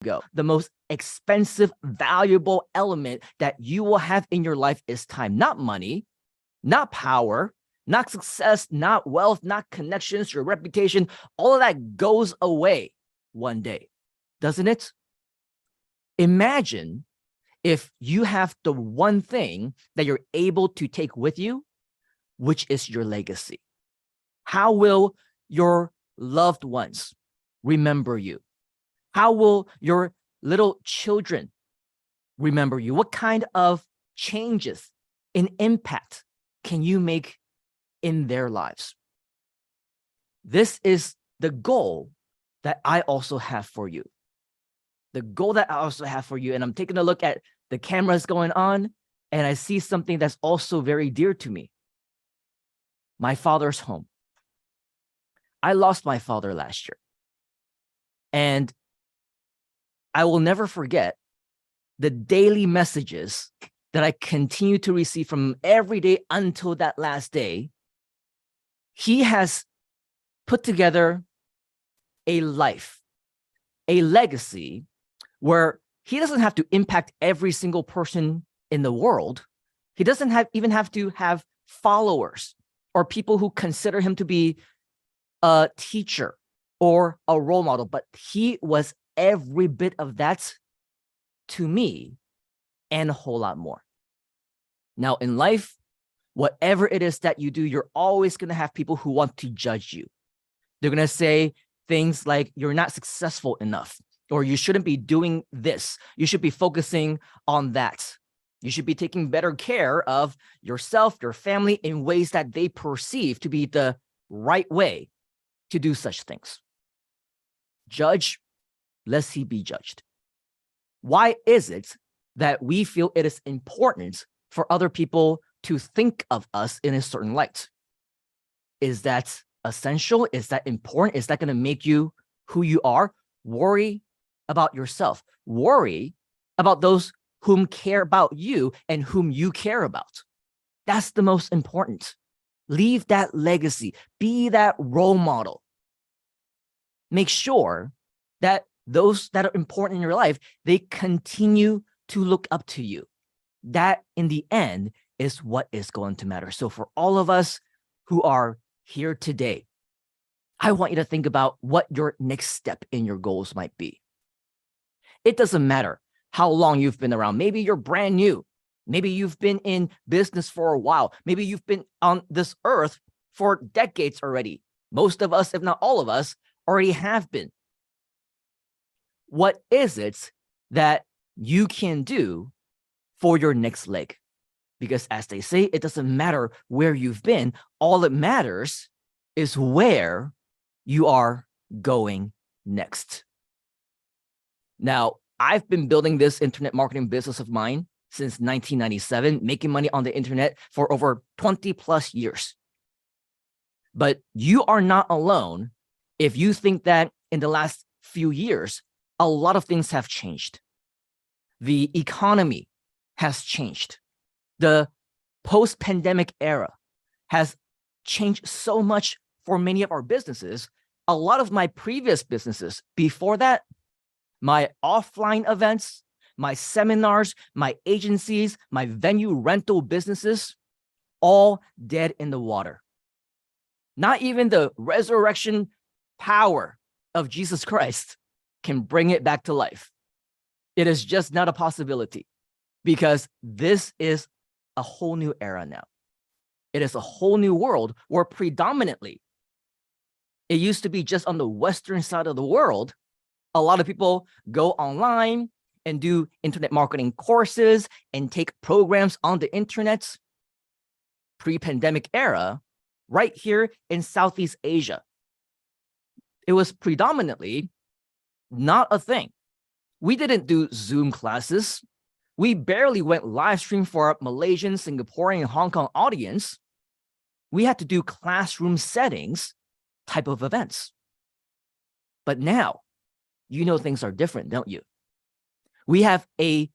go. The most expensive, valuable element that you will have in your life is time, not money, not power, not success, not wealth, not connections, your reputation. All of that goes away one day, doesn't it? Imagine if you have the one thing that you're able to take with you, which is your legacy. How will your loved ones remember you? How will your little children remember you? What kind of changes and impact can you make in their lives? This is the goal that I also have for you. The goal that I also have for you, and I'm taking a look at the cameras going on, and I see something that's also very dear to me. My father's home. I lost my father last year. And I will never forget the daily messages that I continue to receive from him every day until that last day. He has put together a life, a legacy, where he doesn't have to impact every single person in the world. He doesn't even have to have followers or people who consider him to be a teacher or a role model, but he was every bit of that to me and a whole lot more. Now, in life, whatever it is that you do, you're always going to have people who want to judge you. They're going to say things like, you're not successful enough, or you shouldn't be doing this. You should be focusing on that. You should be taking better care of yourself, your family, in ways that they perceive to be the right way to do such things. Judge, lest he be judged. Why is it that we feel it is important for other people to think of us in a certain light? Is that essential? Is that important? Is that going to make you who you are? Worry about yourself. Worry about those whom care about you and whom you care about. That's the most important. Leave that legacy. Be that role model. Make sure that those that are important in your life, they continue to look up to you. That, in the end, is what is going to matter. So for all of us who are here today, I want you to think about what your next step in your goals might be. It doesn't matter how long you've been around. Maybe you're brand new. Maybe you've been in business for a while. Maybe you've been on this earth for decades already. Most of us, if not all of us, already have been. What is it that you can do for your next leg? Because as they say, it doesn't matter where you've been. All that matters is where you are going next. Now, I've been building this internet marketing business of mine since 1997, making money on the internet for over 20 plus years. But you are not alone if you think that in the last few years, a lot of things have changed. The economy has changed. The post-pandemic era has changed so much for many of our businesses. A lot of my previous businesses before that, my offline events, my seminars, my agencies, my venue rental businesses, all dead in the water. Not even the resurrection power of Jesus Christ can bring it back to life. It is just not a possibility, because this is a whole new era now. It is a whole new world where predominantly it used to be just on the Western side of the world. A lot of people go online and do internet marketing courses and take programs on the internet. Pre-pandemic era, right here in Southeast Asia, it was predominantly not a thing. We didn't do Zoom classes. We barely went live stream for our Malaysian, Singaporean, and Hong Kong audience. We had to do classroom settings type of events. But now, you know things are different, don't you? We have an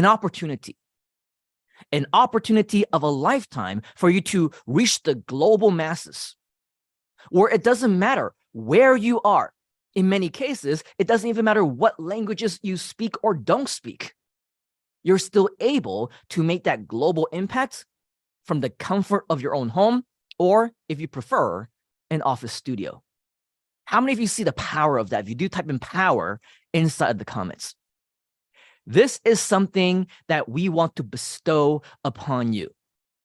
opportunity of a lifetime for you to reach the global masses, where it doesn't matter where you are. In many cases, it doesn't even matter what languages you speak or don't speak. You're still able to make that global impact from the comfort of your own home, or if you prefer, an office studio. How many of you see the power of that? If you do type in power inside the comments. This is something that we want to bestow upon you.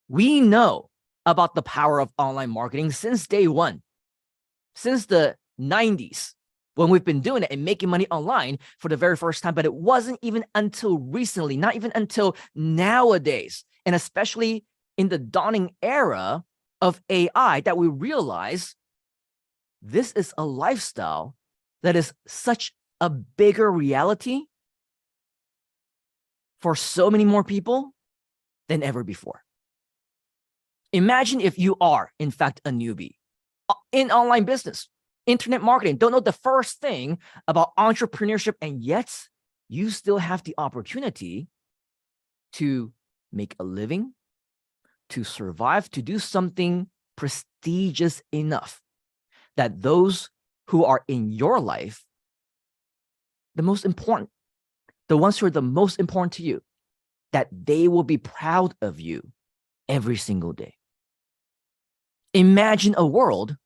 We know about the power of online marketing since day one, since the 90s, when we've been doing it and making money online for the very first time. But it wasn't even until recently, not even until nowadays, and especially in the dawning era of AI, that we realize this is a lifestyle that is such a bigger reality for so many more people than ever before. Imagine if you are, in fact, a newbie in online business, internet marketing, don't know the first thing about entrepreneurship, and yet you still have the opportunity to make a living, to survive, to do something prestigious enough that those who are in your life, the most important, the ones who are the most important to you, that they will be proud of you every single day. Imagine a world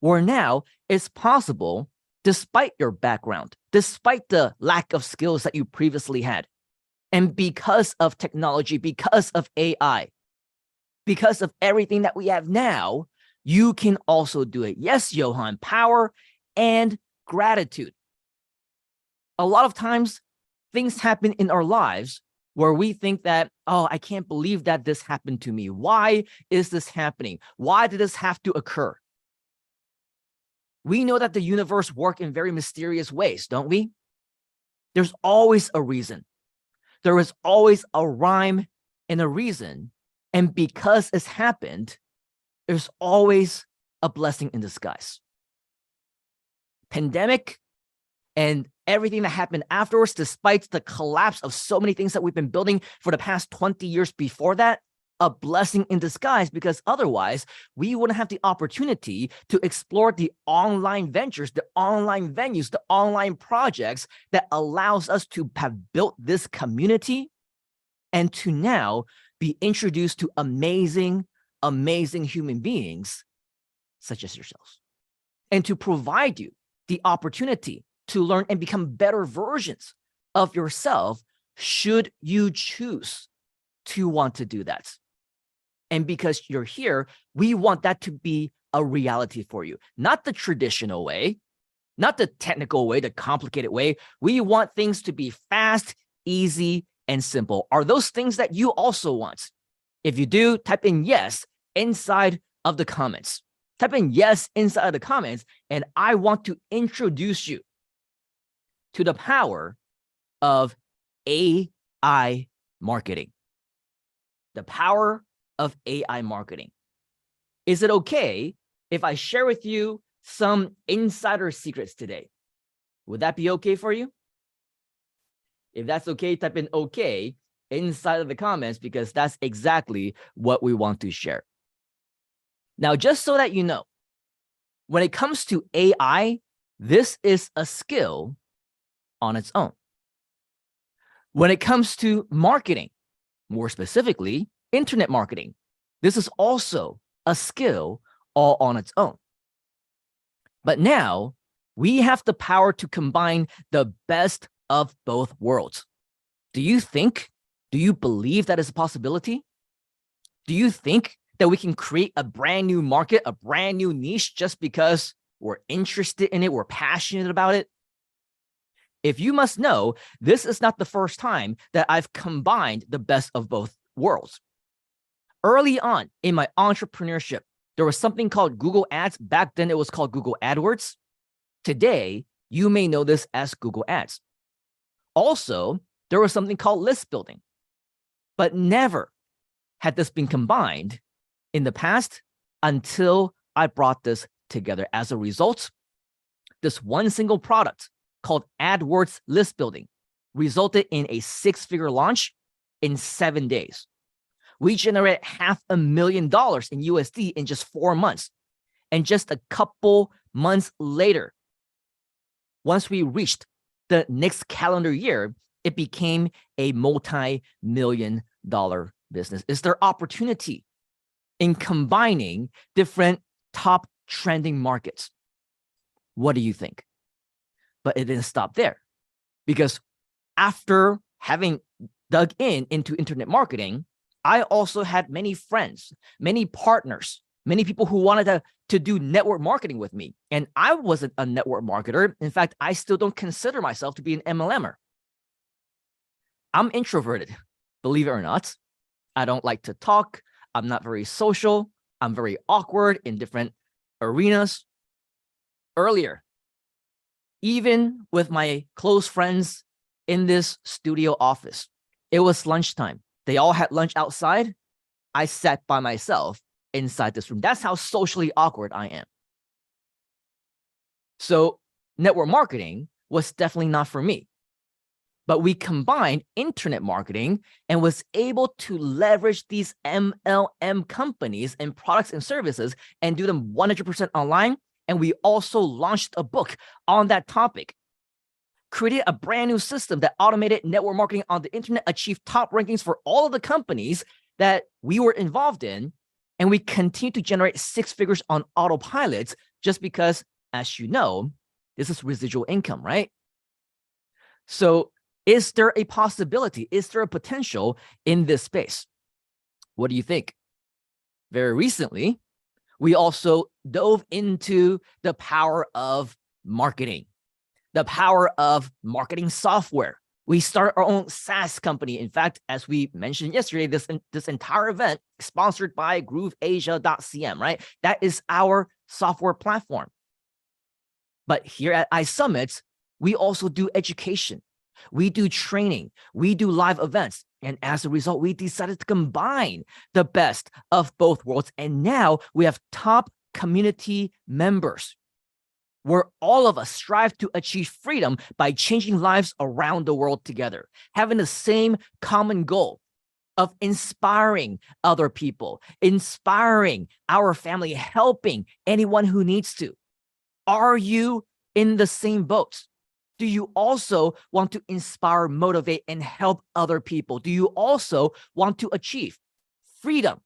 where now it's possible, despite your background, despite the lack of skills that you previously had, and because of technology, because of AI, because of everything that we have now, you can also do it. Yes, Johan, power and gratitude. A lot of times, things happen in our lives where we think that, oh, I can't believe that this happened to me. Why is this happening? Why did this have to occur? We know that the universe works in very mysterious ways, don't we? There's always a reason. There is always a rhyme and a reason. And because it's happened, there's always a blessing in disguise. Pandemic and everything that happened afterwards, despite the collapse of so many things that we've been building for the past 20 years before that, a blessing in disguise, because otherwise we wouldn't have the opportunity to explore the online ventures, the online venues, the online projects that allows us to have built this community and to now be introduced to amazing, amazing human beings such as yourselves, and to provide you the opportunity to learn and become better versions of yourself should you choose to want to do that. And because you're here, we want that to be a reality for you, not the traditional way, not the technical way, the complicated way. We want things to be fast, easy, and simple. Are those things that you also want? If you do, type in yes inside of the comments. Type in yes inside of the comments, and I want to introduce you to the power of AI marketing. The power of AI marketing. Is it okay if I share with you some insider secrets today? Would that be okay for you? If that's okay, type in okay inside of the comments, because that's exactly what we want to share. Now, just so that you know, when it comes to AI, this is a skill on its own. When it comes to marketing, more specifically, internet marketing, this is also a skill all on its own. But now we have the power to combine the best of both worlds. Do you believe that is a possibility? Do you think that we can create a brand new market, a brand new niche, just because we're interested in it, we're passionate about it? If you must know, this is not the first time that I've combined the best of both worlds. Early on in my entrepreneurship, there was something called Google Ads. Back then, it was called Google AdWords. Today, you may know this as Google Ads. Also, there was something called list building, but never had this been combined in the past until I brought this together. As a result, this one single product called AdWords list building resulted in a 6-figure launch in 7 days. We generated $500,000 in USD in just 4 months. And just a couple months later, once we reached the next calendar year, it became a multi-million-dollar business. Is there opportunity in combining different top trending markets? What do you think? But it didn't stop there, because after having dug into internet marketing, I also had many friends, many partners, many people who wanted to do network marketing with me. And I wasn't a network marketer. In fact, I still don't consider myself to be an MLMer. I'm introverted, believe it or not. I don't like to talk. I'm not very social. I'm very awkward in different arenas. Earlier, even with my close friends in this studio office, it was lunchtime. They all had lunch outside. I sat by myself inside this room. That's how socially awkward I am. So network marketing was definitely not for me. But we combined internet marketing and was able to leverage these MLM companies and products and services and do them 100% online. And we also launched a book on that topic, created a brand new system that automated network marketing on the internet, achieved top rankings for all of the companies that we were involved in. And we continue to generate 6 figures on autopilot just because, as you know, this is residual income, right? So is there a possibility? Is there a potential in this space? What do you think? Very recently, we also dove into the power of marketing, the power of marketing software. We started our own SaaS company. In fact, as we mentioned yesterday, this entire event sponsored by grooveasia.cm, right? That is our software platform. But here at iSummit, we also do education. We do training. We do live events. And as a result, we decided to combine the best of both worlds. And now we have top community members where all of us strive to achieve freedom by changing lives around the world together, having the same common goal of inspiring other people, inspiring our family, helping anyone who needs to. Are you in the same boat? Do you also want to inspire, motivate, and help other people? Do you also want to achieve freedom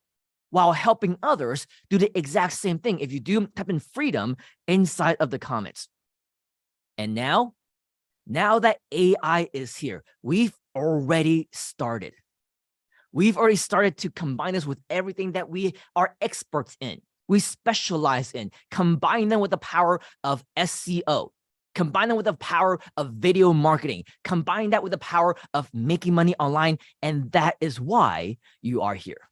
while helping others do the exact same thing? If you do, type in freedom inside of the comments. And now that AI is here, we've already started. We've already started to combine this with everything that we are experts in, we specialize in, combine them with the power of SEO. Combine them with the power of video marketing. Combine that with the power of making money online. And that is why you are here.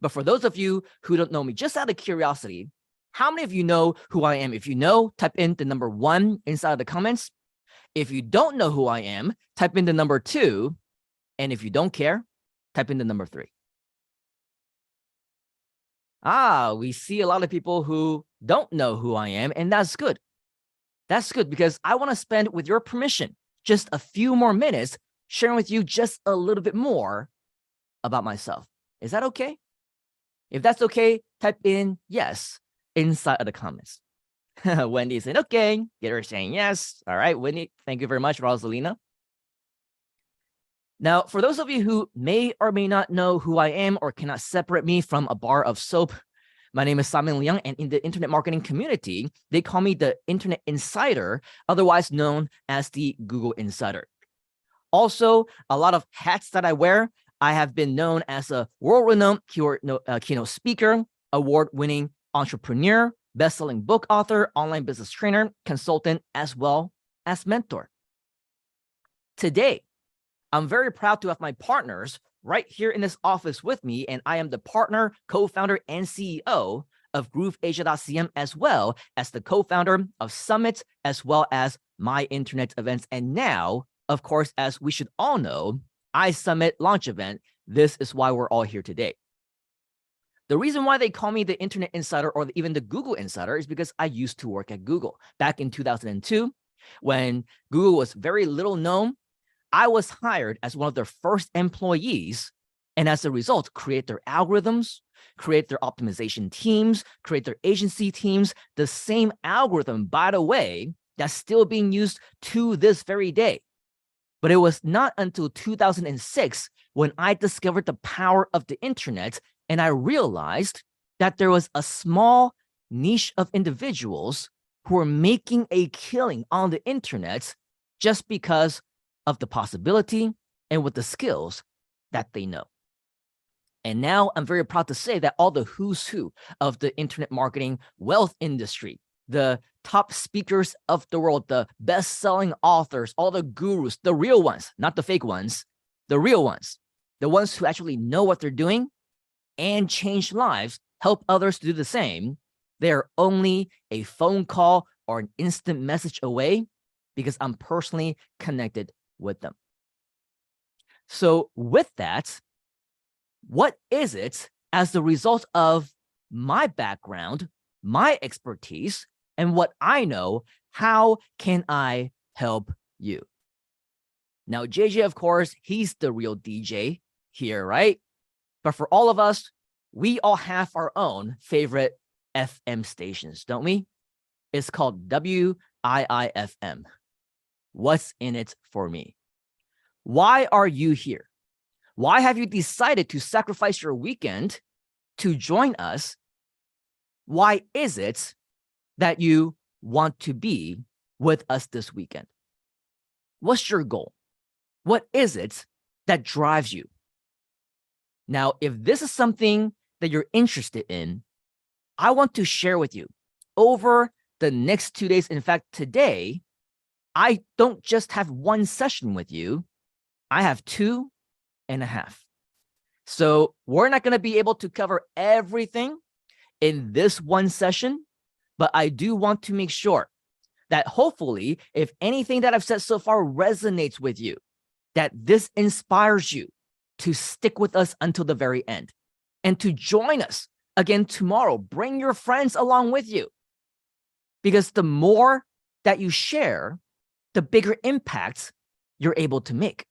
But for those of you who don't know me, just out of curiosity, how many of you know who I am? If you know, type in the number 1 inside of the comments. If you don't know who I am, type in the number 2. And if you don't care, type in the number 3. We see a lot of people who don't know who I am, and that's good. That's good, because I want to spend, with your permission, just a few more minutes sharing with you just a little bit more about myself. Is that okay? If that's okay, type in yes inside of the comments. Wendy said, okay. Get her saying yes. All right, Wendy, thank you very much, Rosalina. Now, for those of you who may or may not know who I am or cannot separate me from a bar of soap, my name is Simon Liang, and in the internet marketing community, they call me the Internet Insider, otherwise known as the Google Insider. Also, a lot of hats that I wear. I have been known as a world-renowned keynote speaker, award-winning entrepreneur, best-selling book author, online business trainer, consultant, as well as mentor. Today, I'm very proud to have my partners right here in this office with me, and I am the partner, co-founder, and CEO of grooveasia.cm, as well as the co-founder of Summit, as well as My Internet Events. And now, of course, as we should all know, iSummit launch event. This is why we're all here today. The reason why they call me the Internet Insider or even the Google Insider is because I used to work at Google back in 2002 when Google was very little known. I was hired as one of their first employees, and as a result, create their algorithms, create their optimization teams, create their agency teams. The same algorithm, by the way, that's still being used to this very day. But it was not until 2006 when I discovered the power of the internet and I realized that there was a small niche of individuals who were making a killing on the internet just because of the possibility and with the skills that they know. And now I'm very proud to say that all the who's who of the internet marketing wealth industry, the top speakers of the world, the best-selling authors, all the gurus, the real ones, not the fake ones, the real ones, the ones who actually know what they're doing and change lives, help others to do the same, they're only a phone call or an instant message away because I'm personally connected with them. So with that, what is it as the result of my background, my expertise, and what I know, how can I help you? Now, JJ, of course, he's the real DJ here, right? But for all of us, we all have our own favorite FM stations, don't we? It's called WIIFM. What's in it for me? Why are you here? Why have you decided to sacrifice your weekend to join us? Why is it that you want to be with us this weekend? What's your goal? What is it that drives you? Now, if this is something that you're interested in, I want to share with you over the next 2 days. In fact, today, I don't just have one session with you. I have 2.5. So we're not going to be able to cover everything in this one session, but I do want to make sure that hopefully, if anything that I've said so far resonates with you, that this inspires you to stick with us until the very end and to join us again tomorrow. Bring your friends along with you, because the more that you share, the bigger impact you're able to make.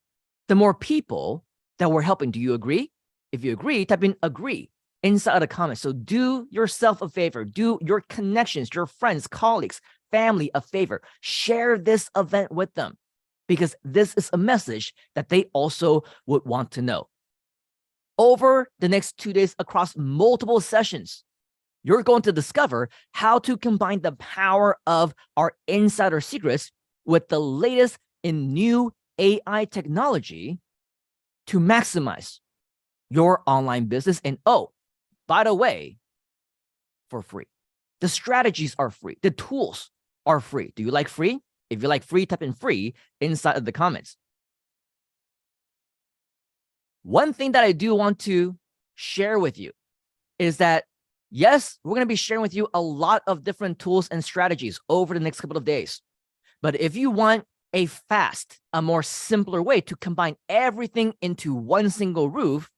The more people that we're helping. Do you agree? If you agree, type in agree inside of the comments. So do yourself a favor. Do your connections, your friends, colleagues, family a favor. Share this event with them, because this is a message that they also would want to know. Over the next 2 days across multiple sessions, you're going to discover how to combine the power of our insider secrets with the latest in new AI technology to maximize your online business. And oh, by the way, for free. The strategies are free. The tools are free. Do you like free? If you like free, type in free inside of the comments. One thing that I do want to share with you is that, yes, we're going to be sharing with you a lot of different tools and strategies over the next couple of days. But if you want a fast, a more simpler way to combine everything into one single roof,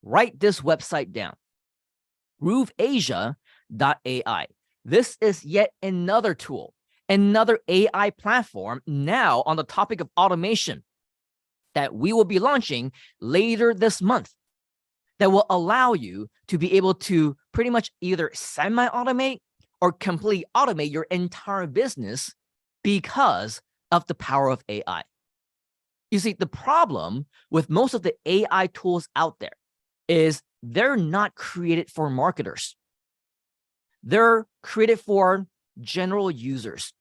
write this website down, grooveasia.ai. This is yet another tool, another AI platform now on the topic of automation that we will be launching later this month that will allow you to be able to pretty much either semi-automate or completely automate your entire business because of the power of AI. You see, the problem with most of the AI tools out there is they're not created for marketers. They're created for general users.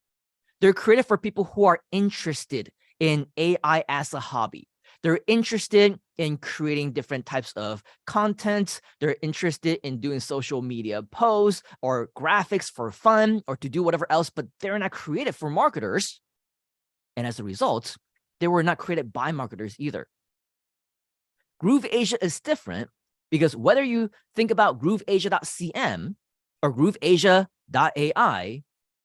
They're created for people who are interested in AI as a hobby. They're interested in creating different types of content. They're interested in doing social media posts or graphics for fun or to do whatever else, but they're not created for marketers. And as a result, they were not created by marketers either. Groove Asia is different because whether you think about grooveasia.cm or grooveasia.ai,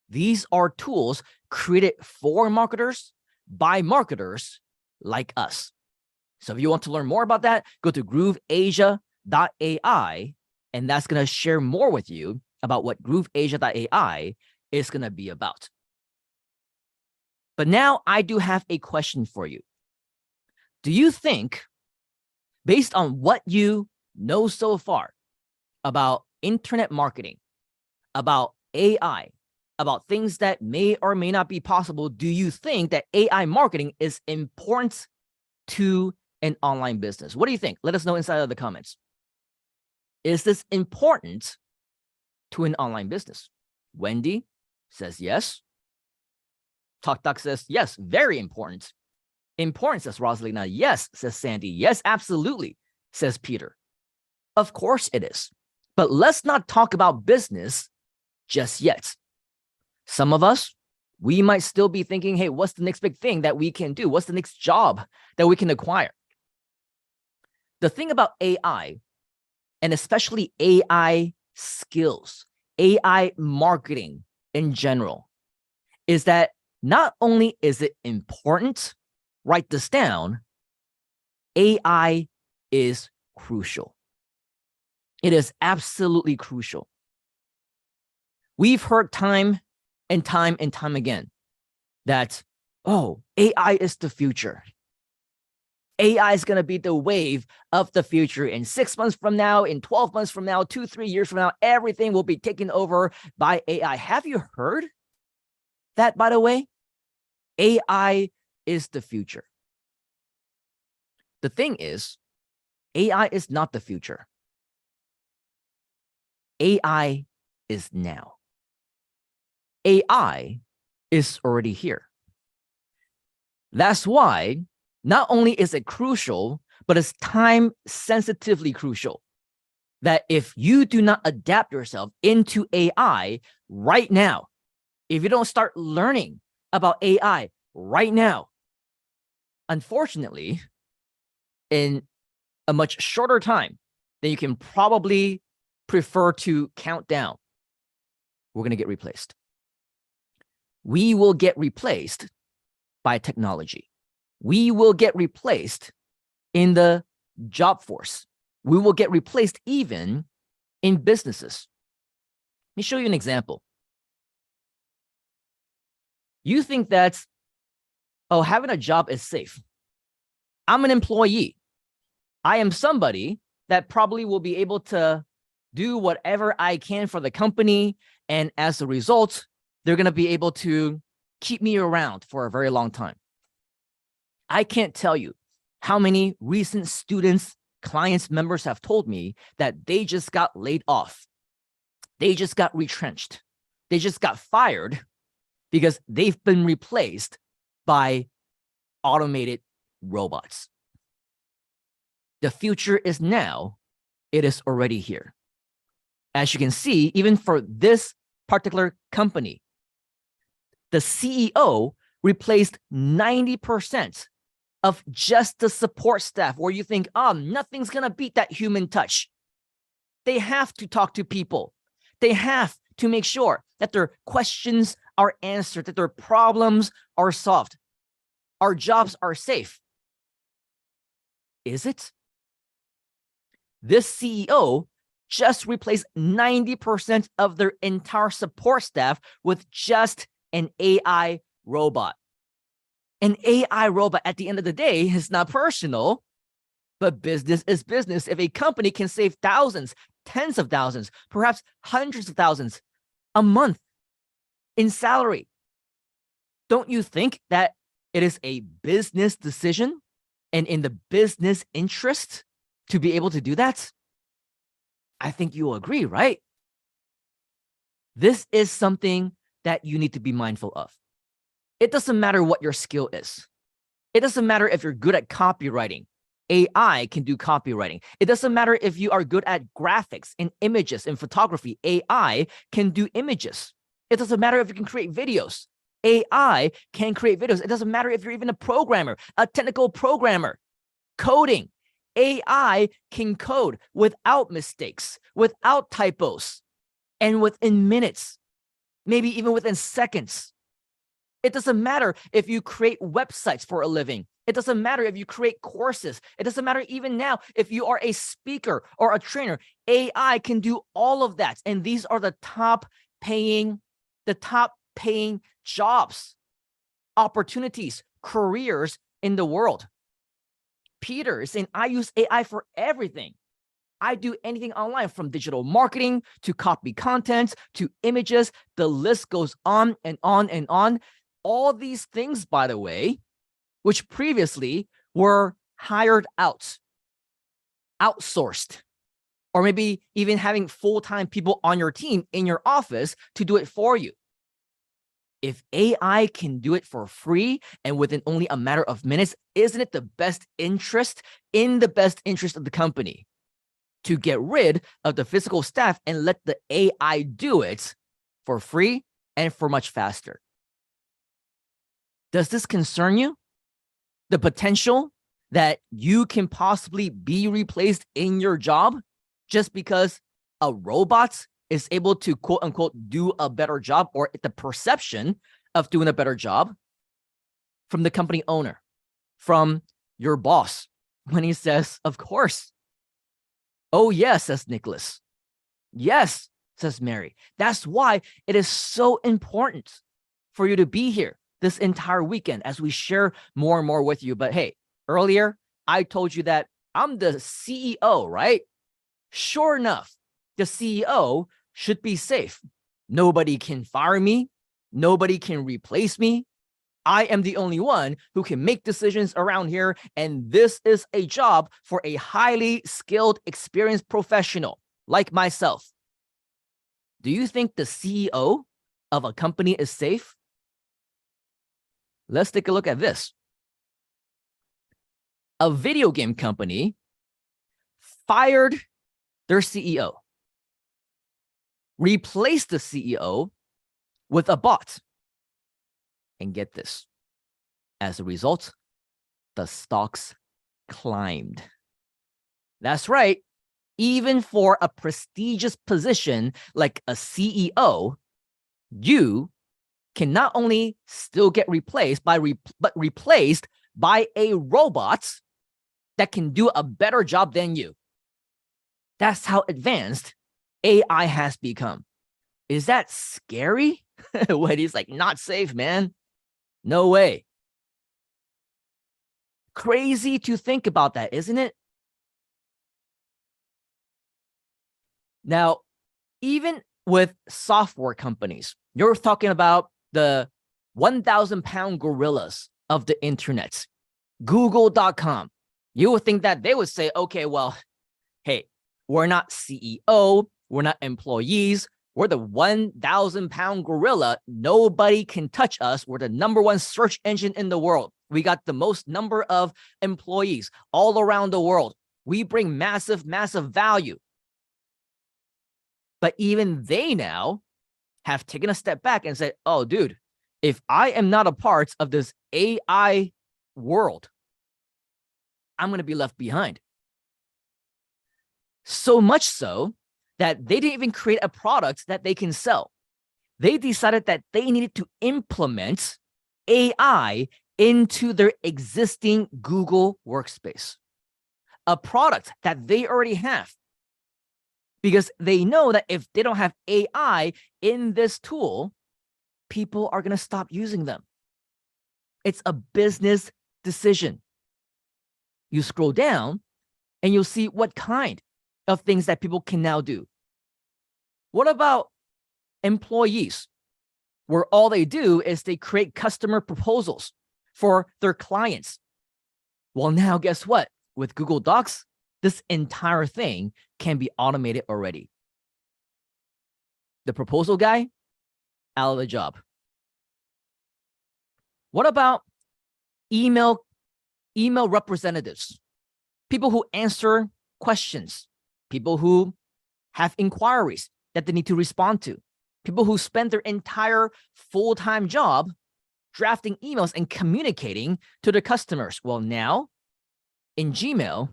these are tools created for marketers by marketers like us. So if you want to learn more about that, go to grooveasia.ai, and that's going to share more with you about what grooveasia.ai is going to be about. But now I do have a question for you. Do you think, based on what you know so far about internet marketing, about AI, about things that may or may not be possible, do you think that AI marketing is important to an online business? What do you think? Let us know inside of the comments. Is this important to an online business? Wendy says yes. Talk says yes, very important. Important, says Rosalina. Yes, says Sandy. Yes, absolutely, says Peter. Of course it is. But let's not talk about business just yet. Some of us, we might still be thinking, hey, what's the next big thing that we can do? What's the next job that we can acquire? The thing about AI, and especially AI skills, AI marketing in general, is that not only is it important, write this down, AI is crucial. It is absolutely crucial. We've heard time and time again that, oh, AI is the future. AI is going to be the wave of the future. In 6 months from now, in 12 months from now, 2-3 years from now, everything will be taken over by AI. Have you heard that, by the way? AI is the future. The thing is, AI is not the future. AI is now. AI is already here. That's why not only is it crucial, but it's time sensitively crucial that if you do not adapt yourself into AI right now, if you don't start learning about AI right now, unfortunately, in a much shorter time than you can probably prefer to count down, we're going to get replaced. We will get replaced by technology. We will get replaced in the job force. We will get replaced even in businesses. Let me show you an example. You think that, oh, having a job is safe. I'm an employee. I am somebody that probably will be able to do whatever I can for the company. And as a result, they're going to be able to keep me around for a very long time. I can't tell you how many recent students, clients, members have told me that they just got laid off. They just got retrenched. They just got fired because they've been replaced by automated robots. The future is now. It is already here. As you can see, even for this particular company, the CEO replaced 90% of just the support staff, where you think, oh, nothing's going to beat that human touch. They have to talk to people. They have to make sure that their questions are answered, that their problems are solved. Our jobs are safe. Is it? This CEO just replaced 90% of their entire support staff with just an AI robot. An AI robot, at the end of the day, is not personal, but business is business. If a company can save thousands, tens of thousands, perhaps hundreds of thousands a month in salary, don't you think that it is a business decision and in the business interest to be able to do that? I think you'll agree, right? This is something that you need to be mindful of. It doesn't matter what your skill is. It doesn't matter if you're good at copywriting. AI can do copywriting. It doesn't matter if you are good at graphics and images and photography. AI can do images. It doesn't matter if you can create videos. AI can create videos. It doesn't matter if you're even a programmer, a technical programmer, coding. AI can code without mistakes, without typos, and within minutes, maybe even within seconds. It doesn't matter if you create websites for a living. It doesn't matter if you create courses. It doesn't matter even now if you are a speaker or a trainer. AI can do all of that. And these are the top paying jobs, opportunities, careers in the world. Peter is saying, I use AI for everything. I do anything online, from digital marketing to copy content to images. The list goes on and on and on. All these things, by the way, which previously were hired out, outsourced, or maybe even having full-time people on your team in your office to do it for you. If AI can do it for free and within only a matter of minutes, isn't it the best interest of the company to get rid of the physical staff and let the AI do it for free and for much faster? Does this concern you? The potential that you can possibly be replaced in your job just because a robot is able to, quote unquote, do a better job, or the perception of doing a better job from the company owner, from your boss, when he says, of course. Oh, yes, says Nicholas. Yes, says Mary. That's why it is so important for you to be here this entire weekend as we share more and more with you. But hey, earlier, I told you that I'm the CEO, right? Sure enough, the CEO should be safe. Nobody can fire me. Nobody can replace me. I am the only one who can make decisions around here. And this is a job for a highly skilled, experienced professional like myself. Do you think the CEO of a company is safe? Let's take a look at this. A video game company fired their CEO, replaced the CEO with a bot. And get this, as a result, the stocks climbed. That's right. Even for a prestigious position like a CEO, you can not only still get replaced but replaced by a robot that can do a better job than you. That's how advanced AI has become. Is that scary? When he's like, not safe, man. No way. Crazy to think about that, isn't it? Now, even with software companies, you're talking about the 1,000-pound gorillas of the internet, Google.com. You would think that they would say, okay, well, hey, we're not CEO, we're not employees, we're the 1,000-pound gorilla. Nobody can touch us. We're the #1 search engine in the world. We got the most number of employees all around the world. We bring massive, massive value. But even they now have taken a step back and said, oh, dude, if I am not a part of this AI world, I'm going to be left behind. So much so that they didn't even create a product that they can sell. They decided that they needed to implement AI into their existing Google workspace, a product that they already have, because they know that if they don't have AI in this tool, people are going to stop using them. It's a business decision. You scroll down and you'll see what kind of things that people can now do. What about employees, where all they do is they create customer proposals for their clients? Well, now guess what? With Google Docs, this entire thing can be automated already. The proposal guy, out of the job. What about email representatives? People who answer questions, people who have inquiries that they need to respond to, people who spend their entire full-time job drafting emails and communicating to their customers. Well, now in Gmail,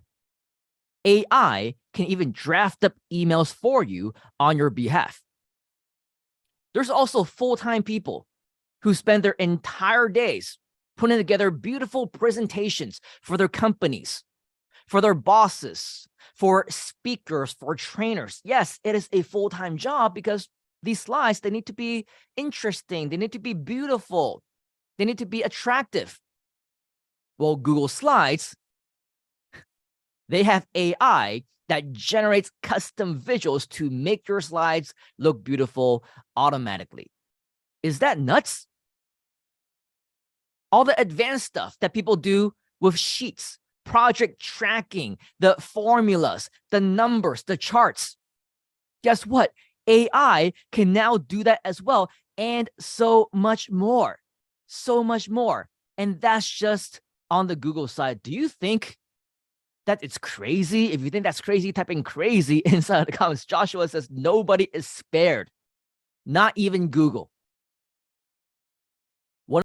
AI can even draft up emails for you on your behalf. There's also full-time people who spend their entire days putting together beautiful presentations for their companies, for their bosses, for speakers, for trainers. Yes, it is a full-time job because these slides, they need to be interesting. They need to be beautiful. They need to be attractive. Well, Google Slides They have AI that generates custom visuals to make your slides look beautiful automatically. Is that nuts? All the advanced stuff that people do with sheets, project tracking, the formulas, the numbers, the charts. Guess what? AI can now do that as well, and so much more. So much more. And that's just on the Google side. Do you think that it's crazy? If you think that's crazy, type in crazy inside the comments. Joshua says nobody is spared, not even Google.